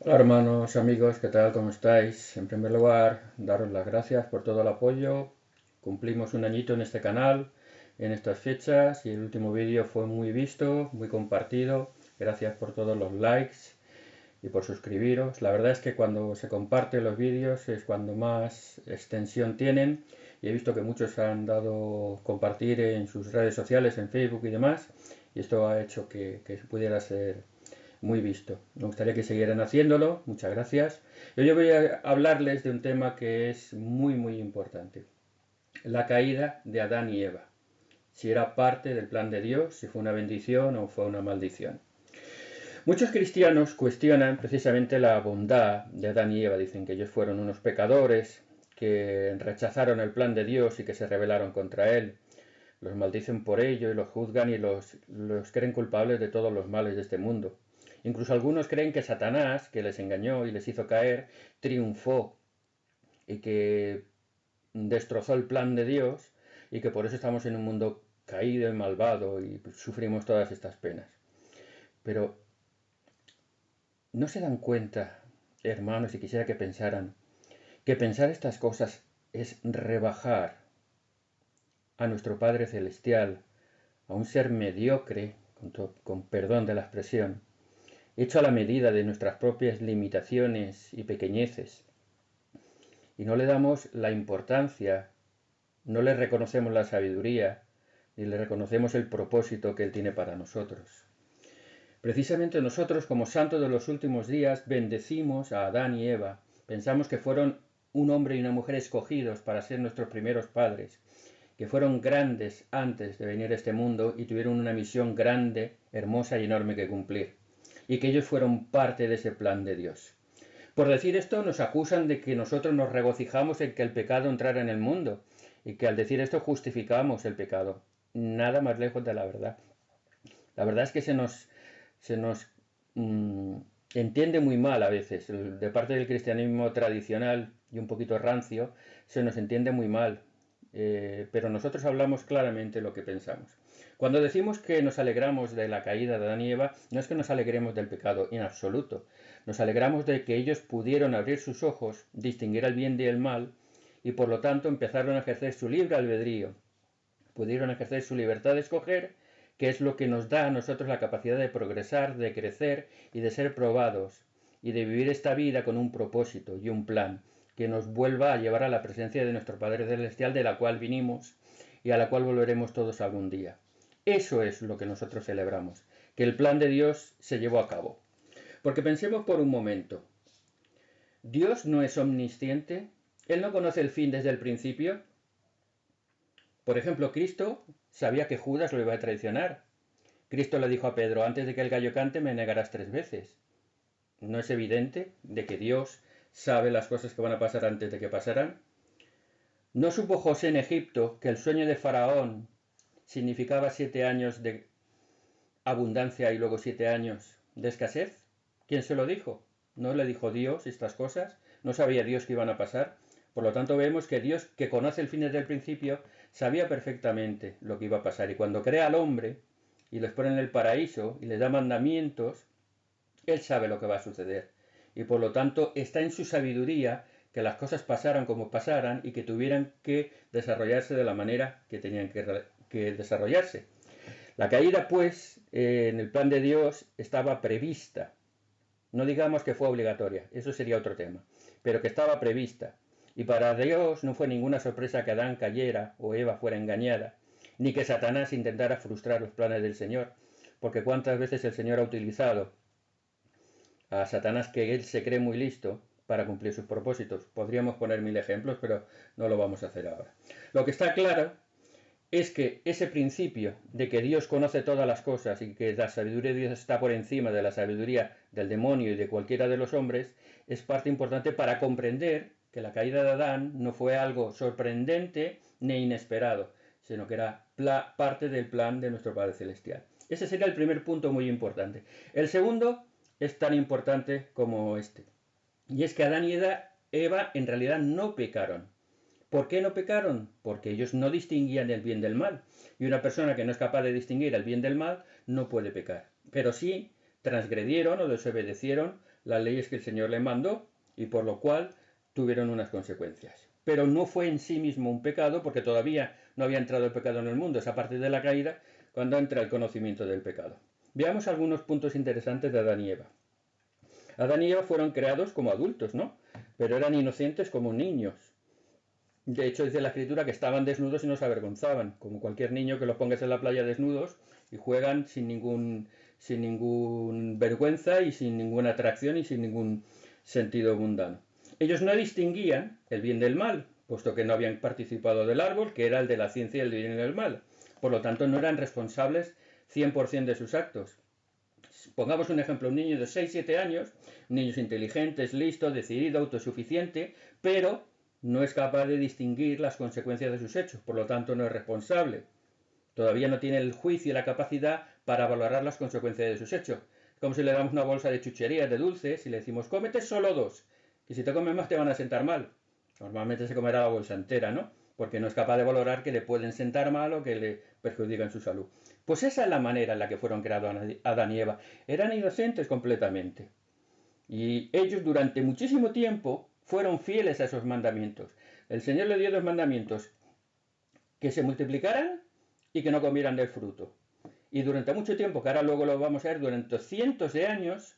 Hola hermanos, amigos, ¿qué tal? ¿Cómo estáis? En primer lugar, daros las gracias por todo el apoyo. Cumplimos un añito en este canal en estas fechas y el último vídeo fue muy visto, muy compartido. Gracias por todos los likes y por suscribiros. La verdad es que cuando se comparten los vídeos es cuando más extensión tienen y he visto que muchos han dado compartir en sus redes sociales, en Facebook y demás, y esto ha hecho que pudiera ser muy visto. Me gustaría que siguieran haciéndolo. Muchas gracias. Yo voy a hablarles de un tema que es muy importante. La caída de Adán y Eva. Si era parte del plan de Dios, si fue una bendición o fue una maldición. Muchos cristianos cuestionan precisamente la bondad de Adán y Eva. Dicen que ellos fueron unos pecadores, que rechazaron el plan de Dios y que se rebelaron contra él. Los maldicen por ello y los juzgan y los creen culpables de todos los males de este mundo. Incluso algunos creen que Satanás, que les engañó y les hizo caer, triunfó y que destrozó el plan de Dios y que por eso estamos en un mundo caído y malvado y sufrimos todas estas penas. Pero no se dan cuenta, hermanos, y quisiera que pensaran, que pensar estas cosas es rebajar a nuestro Padre Celestial, a un ser mediocre, con perdón de la expresión, hecho a la medida de nuestras propias limitaciones y pequeñeces, y no le damos la importancia, no le reconocemos la sabiduría, ni le reconocemos el propósito que Él tiene para nosotros. Precisamente nosotros, como santos de los últimos días, bendecimos a Adán y Eva. Pensamos que fueron un hombre y una mujer escogidos para ser nuestros primeros padres, que fueron grandes antes de venir a este mundo y tuvieron una misión grande, hermosa y enorme que cumplir, y que ellos fueron parte de ese plan de Dios. Por decir esto nos acusan de que nosotros nos regocijamos en que el pecado entrara en el mundo y que al decir esto justificamos el pecado. Nada más lejos de la verdad. La verdad es que se nos entiende muy mal a veces. De parte del cristianismo tradicional y un poquito rancio, se nos entiende muy mal. Pero nosotros hablamos claramente lo que pensamos. Cuando decimos que nos alegramos de la caída de Adán y Eva, no es que nos alegremos del pecado, en absoluto. Nos alegramos de que ellos pudieron abrir sus ojos, distinguir el bien del mal y por lo tanto empezaron a ejercer su libre albedrío. Pudieron ejercer su libertad de escoger, que es lo que nos da a nosotros la capacidad de progresar, de crecer y de ser probados y de vivir esta vida con un propósito y un plan que nos vuelva a llevar a la presencia de nuestro Padre Celestial, de la cual vinimos y a la cual volveremos todos algún día. Eso es lo que nosotros celebramos, que el plan de Dios se llevó a cabo. Porque pensemos por un momento, ¿Dios no es omnisciente? ¿Él no conoce el fin desde el principio? Por ejemplo, Cristo sabía que Judas lo iba a traicionar. Cristo le dijo a Pedro, antes de que el gallo cante me negarás 3 veces. ¿No es evidente de que Dios sabe las cosas que van a pasar antes de que pasaran? ¿No supo José en Egipto que el sueño de Faraón significaba 7 años de abundancia y luego 7 años de escasez? ¿Quién se lo dijo? ¿No le dijo Dios estas cosas? ¿No sabía Dios que iban a pasar? Por lo tanto vemos que Dios, que conoce el fin desde el principio, sabía perfectamente lo que iba a pasar. Y cuando crea al hombre y les pone en el paraíso y les da mandamientos, Él sabe lo que va a suceder. Y por lo tanto está en su sabiduría que las cosas pasaran como pasaran y que tuvieran que desarrollarse de la manera que tenían que desarrollarse. La caída, pues, en el plan de Dios estaba prevista. No digamos que fue obligatoria, eso sería otro tema, pero que estaba prevista. Y para Dios no fue ninguna sorpresa que Adán cayera o Eva fuera engañada, ni que Satanás intentara frustrar los planes del Señor, porque cuántas veces el Señor ha utilizado a Satanás, que él se cree muy listo, para cumplir sus propósitos. Podríamos poner 1000 ejemplos, pero no lo vamos a hacer ahora. Lo que está claro es que ese principio de que Dios conoce todas las cosas y que la sabiduría de Dios está por encima de la sabiduría del demonio y de cualquiera de los hombres, es parte importante para comprender que la caída de Adán no fue algo sorprendente ni inesperado, sino que era parte del plan de nuestro Padre Celestial. Ese sería el primer punto muy importante. El segundo es tan importante como este, y es que Adán y Eva en realidad no pecaron. ¿Por qué no pecaron? Porque ellos no distinguían el bien del mal. Y una persona que no es capaz de distinguir el bien del mal no puede pecar. Pero sí transgredieron o desobedecieron las leyes que el Señor les mandó y por lo cual tuvieron unas consecuencias. Pero no fue en sí mismo un pecado porque todavía no había entrado el pecado en el mundo, es a partir de la caída cuando entra el conocimiento del pecado. Veamos algunos puntos interesantes de Adán y Eva. Adán y Eva fueron creados como adultos, ¿no? Pero eran inocentes como niños. De hecho, dice la Escritura que estaban desnudos y no se avergonzaban, como cualquier niño que los pongas en la playa desnudos y juegan sin ningún vergüenza y sin ninguna atracción y sin ningún sentido mundano. Ellos no distinguían el bien del mal, puesto que no habían participado del árbol, que era el de la ciencia del bien y del mal. Por lo tanto, no eran responsables 100% de sus actos. Pongamos un ejemplo, un niño de 6-7 años, un niño inteligente, listo, decidido, autosuficiente, pero no es capaz de distinguir las consecuencias de sus hechos, por lo tanto no es responsable. Todavía no tiene el juicio y la capacidad para valorar las consecuencias de sus hechos. Es como si le damos una bolsa de chucherías, de dulces, y le decimos, cómete solo 2, que si te comes más te van a sentar mal. Normalmente se comerá la bolsa entera, ¿no? Porque no es capaz de valorar que le pueden sentar mal o que le perjudican su salud. Pues esa es la manera en la que fueron creados Adán y Eva. Eran inocentes completamente. Y ellos durante muchísimo tiempo fueron fieles a esos mandamientos. El Señor le dio 2 mandamientos, que se multiplicaran y que no comieran del fruto. Y durante mucho tiempo, que ahora luego lo vamos a ver, durante cientos de años,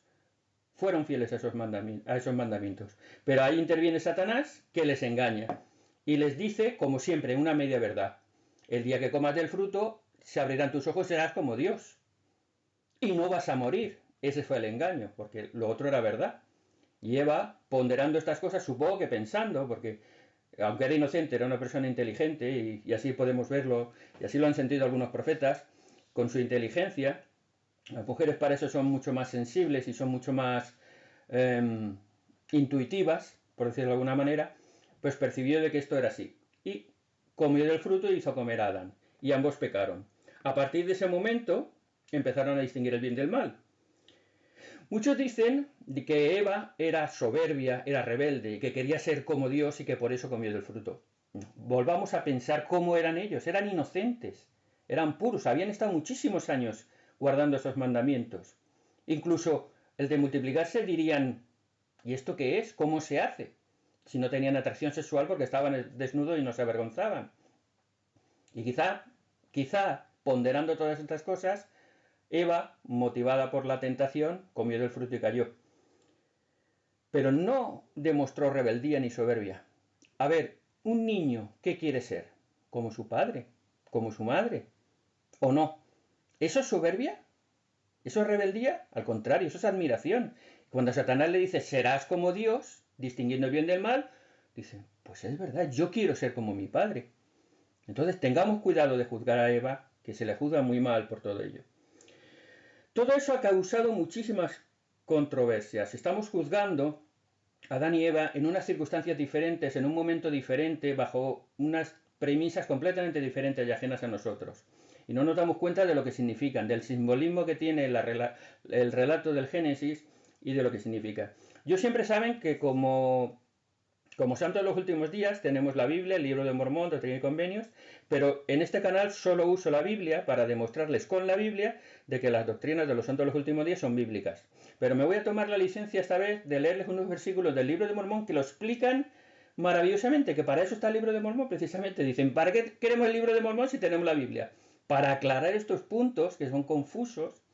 fueron fieles a esos mandamientos. Pero ahí interviene Satanás, que les engaña y les dice, como siempre, una media verdad. El día que comas del fruto, se abrirán tus ojos y serás como Dios. Y no vas a morir. Ese fue el engaño, porque lo otro era verdad. Y Eva, ponderando estas cosas, supongo que pensando, porque aunque era inocente, era una persona inteligente, y así podemos verlo, y así lo han sentido algunos profetas, con su inteligencia. Las mujeres para eso son mucho más sensibles y son mucho más intuitivas, por decirlo de alguna manera, pues percibió de que esto era así. Y comió del fruto y hizo comer a Adán. Y ambos pecaron. A partir de ese momento empezaron a distinguir el bien del mal. Muchos dicen que Eva era soberbia, era rebelde, que quería ser como Dios y que por eso comió del fruto. Volvamos a pensar cómo eran ellos. Eran inocentes, eran puros, habían estado muchísimos años guardando esos mandamientos. Incluso el de multiplicarse dirían, ¿y esto qué es? ¿Cómo se hace? Si no tenían atracción sexual porque estaban desnudos y no se avergonzaban. Y quizá, ponderando todas estas cosas, Eva, motivada por la tentación, comió del fruto y cayó. Pero no demostró rebeldía ni soberbia. A ver, un niño, ¿qué quiere ser? ¿Como su padre? ¿Como su madre? ¿O no? ¿Eso es soberbia? ¿Eso es rebeldía? Al contrario, eso es admiración. Cuando Satanás le dice, serás como Dios, distinguiendo el bien del mal, dice, pues es verdad, yo quiero ser como mi padre. Entonces tengamos cuidado de juzgar a Eva, que se le juzga muy mal por todo ello. Todo eso ha causado muchísimas controversias. Estamos juzgando a Adán y Eva en unas circunstancias diferentes, en un momento diferente, bajo unas premisas completamente diferentes y ajenas a nosotros. Y no nos damos cuenta de lo que significan, del simbolismo que tiene el relato del Génesis y de lo que significa. Yo siempre saben que como santo de los últimos días tenemos la Biblia, el libro de Mormón, Doctrina y Convenios, pero en este canal solo uso la Biblia para demostrarles con la Biblia de que las doctrinas de los santos de los últimos días son bíblicas. Pero me voy a tomar la licencia esta vez de leerles unos versículos del libro de Mormón que lo explican maravillosamente, que para eso está el libro de Mormón precisamente. Dicen, ¿para qué queremos el libro de Mormón si tenemos la Biblia? Para aclarar estos puntos que son confusos,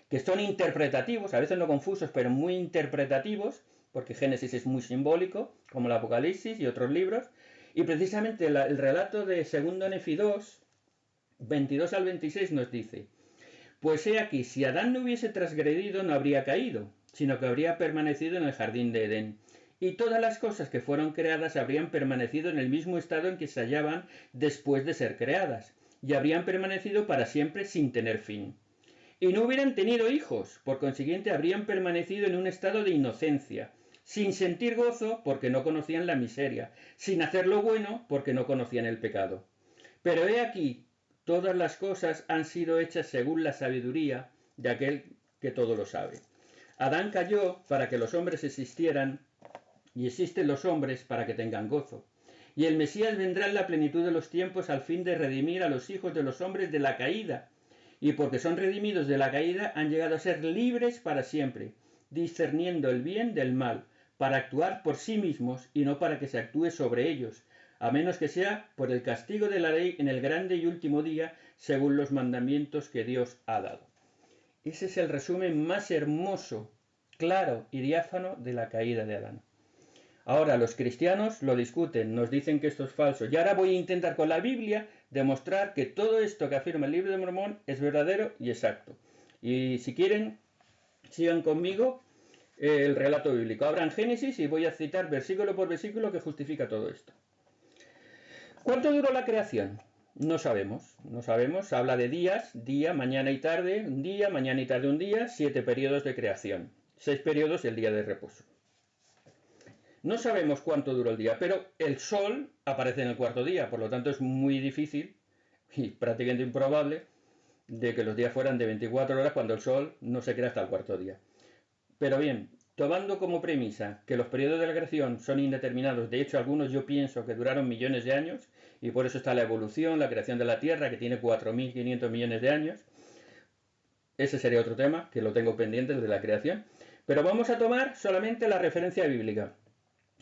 que son interpretativos, a veces no confusos, pero muy interpretativos, porque Génesis es muy simbólico, como el Apocalipsis y otros libros, y precisamente el relato de 2 Nefi 2, 22 al 26 nos dice, pues he aquí, si Adán no hubiese transgredido no habría caído, sino que habría permanecido en el jardín de Edén, y todas las cosas que fueron creadas habrían permanecido en el mismo estado en que se hallaban después de ser creadas, y habrían permanecido para siempre sin tener fin. Y no hubieran tenido hijos, por consiguiente habrían permanecido en un estado de inocencia, sin sentir gozo porque no conocían la miseria, sin hacer lo bueno porque no conocían el pecado. Pero he aquí, todas las cosas han sido hechas según la sabiduría de aquel que todo lo sabe. Adán cayó para que los hombres existieran, y existen los hombres para que tengan gozo. Y el Mesías vendrá en la plenitud de los tiempos al fin de redimir a los hijos de los hombres de la caída, y porque son redimidos de la caída han llegado a ser libres para siempre, discerniendo el bien del mal, para actuar por sí mismos y no para que se actúe sobre ellos, a menos que sea por el castigo de la ley en el grande y último día, según los mandamientos que Dios ha dado. Ese es el resumen más hermoso, claro y diáfano de la caída de Adán. Ahora los cristianos lo discuten, nos dicen que esto es falso. Y ahora voy a intentar con la Biblia demostrar que todo esto que afirma el libro de Mormón es verdadero y exacto. Y si quieren, sigan conmigo el relato bíblico. Abran Génesis y voy a citar versículo por versículo que justifica todo esto. ¿Cuánto duró la creación? No sabemos, no sabemos. Habla de días, día, mañana y tarde, un día, mañana y tarde un día, 7 periodos de creación. 6 periodos y el día de reposo. No sabemos cuánto duró el día, pero el sol aparece en el cuarto día, por lo tanto es muy difícil y prácticamente improbable de que los días fueran de 24 horas cuando el sol no se crea hasta el cuarto día. Pero bien, tomando como premisa que los periodos de la creación son indeterminados, de hecho algunos yo pienso que duraron millones de años, y por eso está la evolución, la creación de la Tierra, que tiene 4.500 millones de años. Ese sería otro tema, que lo tengo pendiente de la creación. Pero vamos a tomar solamente la referencia bíblica.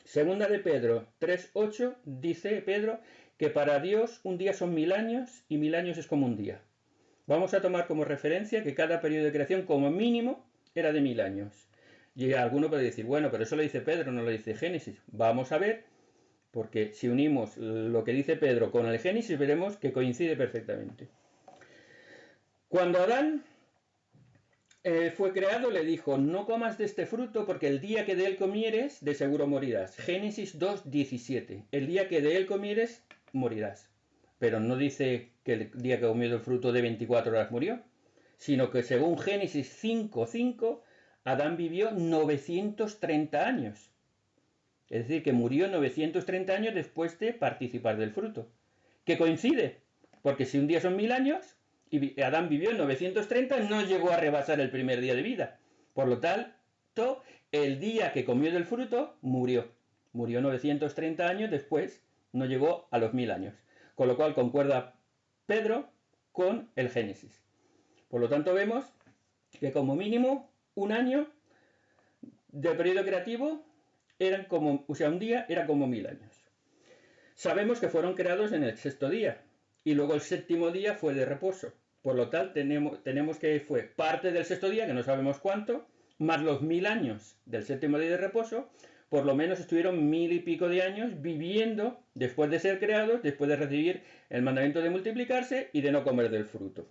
Segunda de Pedro 3:8 dice Pedro que para Dios un día son 1000 años y 1000 años es como un día. Vamos a tomar como referencia que cada periodo de creación como mínimo era de 1000 años. Y alguno puede decir, bueno, pero eso lo dice Pedro, no lo dice Génesis. Vamos a ver, porque si unimos lo que dice Pedro con el Génesis veremos que coincide perfectamente. Cuando Adán fue creado, le dijo, no comas de este fruto porque el día que de él comieres, de seguro morirás. Génesis 2:17. El día que de él comieres, morirás. Pero no dice que el día que comió del fruto de 24 horas murió, sino que según Génesis 5:5, Adán vivió 930 años. Es decir, que murió 930 años después de participar del fruto. ¿Qué coincide? Porque si un día son 1000 años, y Adán vivió en 930, no llegó a rebasar el primer día de vida. Por lo tanto, el día que comió del fruto, murió. Murió 930 años después, no llegó a los 1000 años. Con lo cual concuerda Pedro con el Génesis. Por lo tanto, vemos que como mínimo un año de periodo creativo eran como, o sea, un día era como 1000 años. Sabemos que fueron creados en el sexto día y luego el séptimo día fue de reposo. Por lo tal, tenemos que fue parte del sexto día, que no sabemos cuánto, más los 1000 años del séptimo día de reposo, por lo menos estuvieron 1000 y pico de años viviendo después de ser creados, después de recibir el mandamiento de multiplicarse y de no comer del fruto.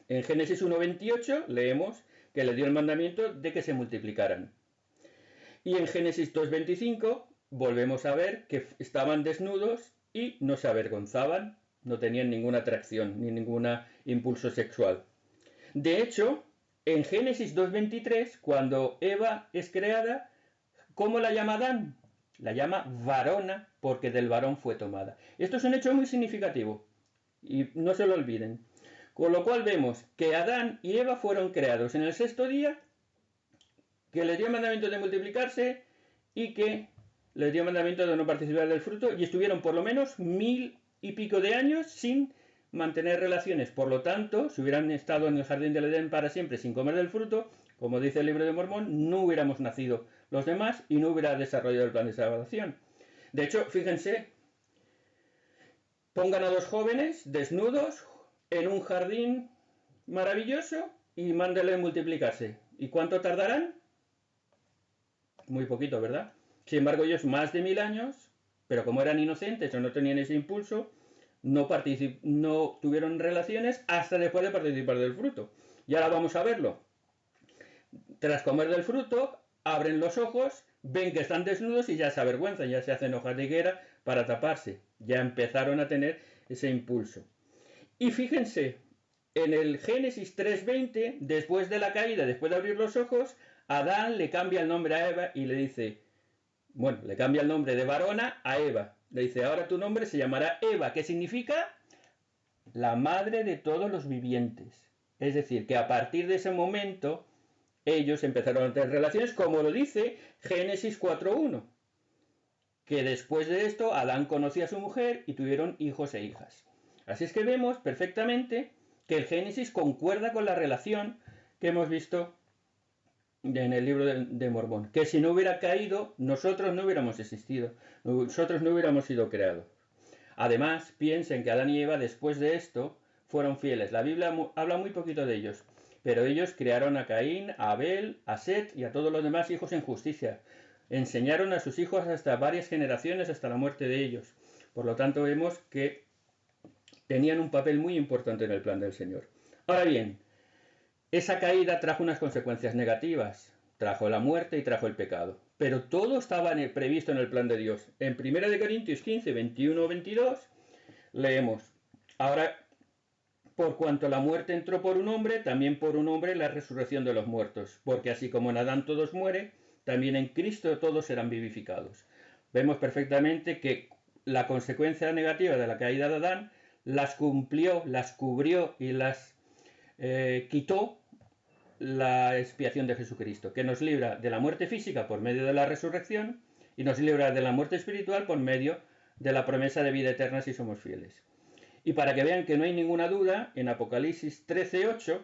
En Génesis 1:28 leemos que le dio el mandamiento de que se multiplicaran. Y en Génesis 2:25 volvemos a ver que estaban desnudos y no se avergonzaban, no tenían ninguna atracción ni ningún impulso sexual. De hecho, en Génesis 2:23, cuando Eva es creada, ¿cómo la llama Adán? La llama varona porque del varón fue tomada. Esto es un hecho muy significativo y no se lo olviden. Con lo cual vemos que Adán y Eva fueron creados en el sexto día, que les dio el mandamiento de multiplicarse y que les dio el mandamiento de no participar del fruto y estuvieron por lo menos 1000 y pico de años sin mantener relaciones. Por lo tanto, si hubieran estado en el jardín del Edén para siempre sin comer del fruto, como dice el libro de Mormón, no hubiéramos nacido los demás y no hubiera desarrollado el plan de salvación. De hecho, fíjense, pongan a dos jóvenes desnudos en un jardín maravilloso y mándenle multiplicarse. ¿Y cuánto tardarán? Muy poquito, ¿verdad? Sin embargo, ellos más de 1000 años, pero como eran inocentes o no tenían ese impulso, no tuvieron relaciones hasta después de participar del fruto. Y ahora vamos a verlo. Tras comer del fruto, abren los ojos, ven que están desnudos y ya se avergüenzan, ya se hacen hojas de higuera para taparse. Ya empezaron a tener ese impulso. Y fíjense, en el Génesis 3:20, después de la caída, después de abrir los ojos, Adán le cambia el nombre a Eva y le dice, bueno, le cambia el nombre de varona a Eva. Le dice, ahora tu nombre se llamará Eva, que significa la madre de todos los vivientes. Es decir, que a partir de ese momento ellos empezaron a tener relaciones, como lo dice Génesis 4:1. Que después de esto Adán conoció a su mujer y tuvieron hijos e hijas. Así es que vemos perfectamente que el Génesis concuerda con la relación que hemos visto en el libro de Mormón, que si no hubiera caído, nosotros no hubiéramos existido, nosotros no hubiéramos sido creados. Además, piensen que Adán y Eva después de esto fueron fieles. La Biblia habla muy poquito de ellos, pero ellos crearon a Caín, a Abel, a Set y a todos los demás hijos en justicia. Enseñaron a sus hijos hasta varias generaciones, hasta la muerte de ellos. Por lo tanto, vemos que tenían un papel muy importante en el plan del Señor. Ahora bien, esa caída trajo unas consecuencias negativas. Trajo la muerte y trajo el pecado. Pero todo estaba previsto en el plan de Dios. En 1 Corintios 15, 21-22 leemos: ahora, por cuanto la muerte entró por un hombre, también por un hombre la resurrección de los muertos. Porque así como en Adán todos mueren, también en Cristo todos serán vivificados. Vemos perfectamente que la consecuencia negativa de la caída de Adán las cumplió, las cubrió y las quitó la expiación de Jesucristo, que nos libra de la muerte física por medio de la resurrección y nos libra de la muerte espiritual por medio de la promesa de vida eterna si somos fieles. Y para que vean que no hay ninguna duda, en Apocalipsis 13:8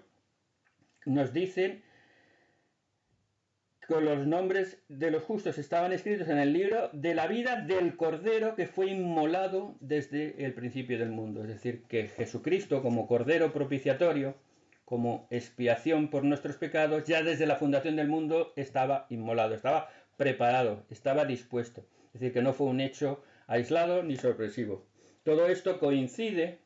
nos dicen que los nombres de los justos estaban escritos en el libro de la vida del Cordero que fue inmolado desde el principio del mundo. Es decir, que Jesucristo, como Cordero propiciatorio, como expiación por nuestros pecados, ya desde la fundación del mundo estaba inmolado, estaba preparado, estaba dispuesto. Es decir, que no fue un hecho aislado ni sorpresivo. Todo esto coincide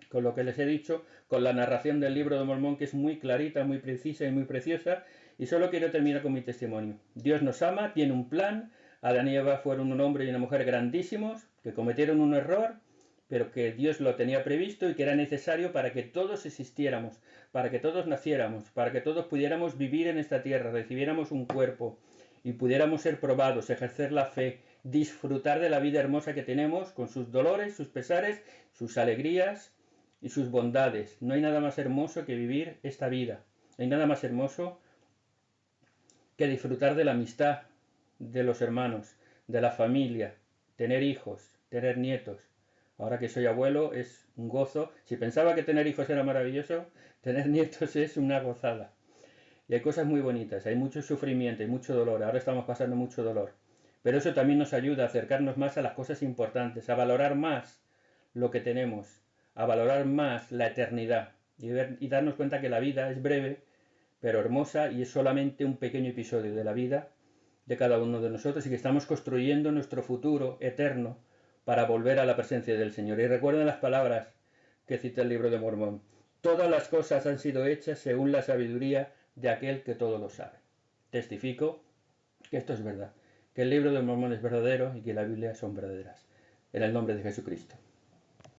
con lo que les he dicho, con la narración del libro de Mormón, que es muy clarita, muy precisa y muy preciosa. Y solo quiero terminar con mi testimonio. Dios nos ama, tiene un plan. Adán y Eva fueron un hombre y una mujer grandísimos, que cometieron un error, pero que Dios lo tenía previsto y que era necesario para que todos existiéramos, para que todos naciéramos, para que todos pudiéramos vivir en esta tierra, recibiéramos un cuerpo y pudiéramos ser probados, ejercer la fe, disfrutar de la vida hermosa que tenemos, con sus dolores, sus pesares, sus alegrías y sus bondades. No hay nada más hermoso que vivir esta vida. No hay nada más hermoso que disfrutar de la amistad de los hermanos, de la familia, tener hijos, tener nietos. Ahora que soy abuelo es un gozo. Si pensaba que tener hijos era maravilloso, tener nietos es una gozada. Y hay cosas muy bonitas, hay mucho sufrimiento, hay mucho dolor. Ahora estamos pasando mucho dolor. Pero eso también nos ayuda a acercarnos más a las cosas importantes, a valorar más lo que tenemos, a valorar más la eternidad y darnos cuenta que la vida es breve, pero hermosa, y es solamente un pequeño episodio de la vida de cada uno de nosotros, y que estamos construyendo nuestro futuro eterno para volver a la presencia del Señor. Y recuerden las palabras que cita el libro de Mormón: todas las cosas han sido hechas según la sabiduría de aquel que todo lo sabe. Testifico que esto es verdad, que el libro de Mormón es verdadero y que la Biblia son verdaderas. En el nombre de Jesucristo.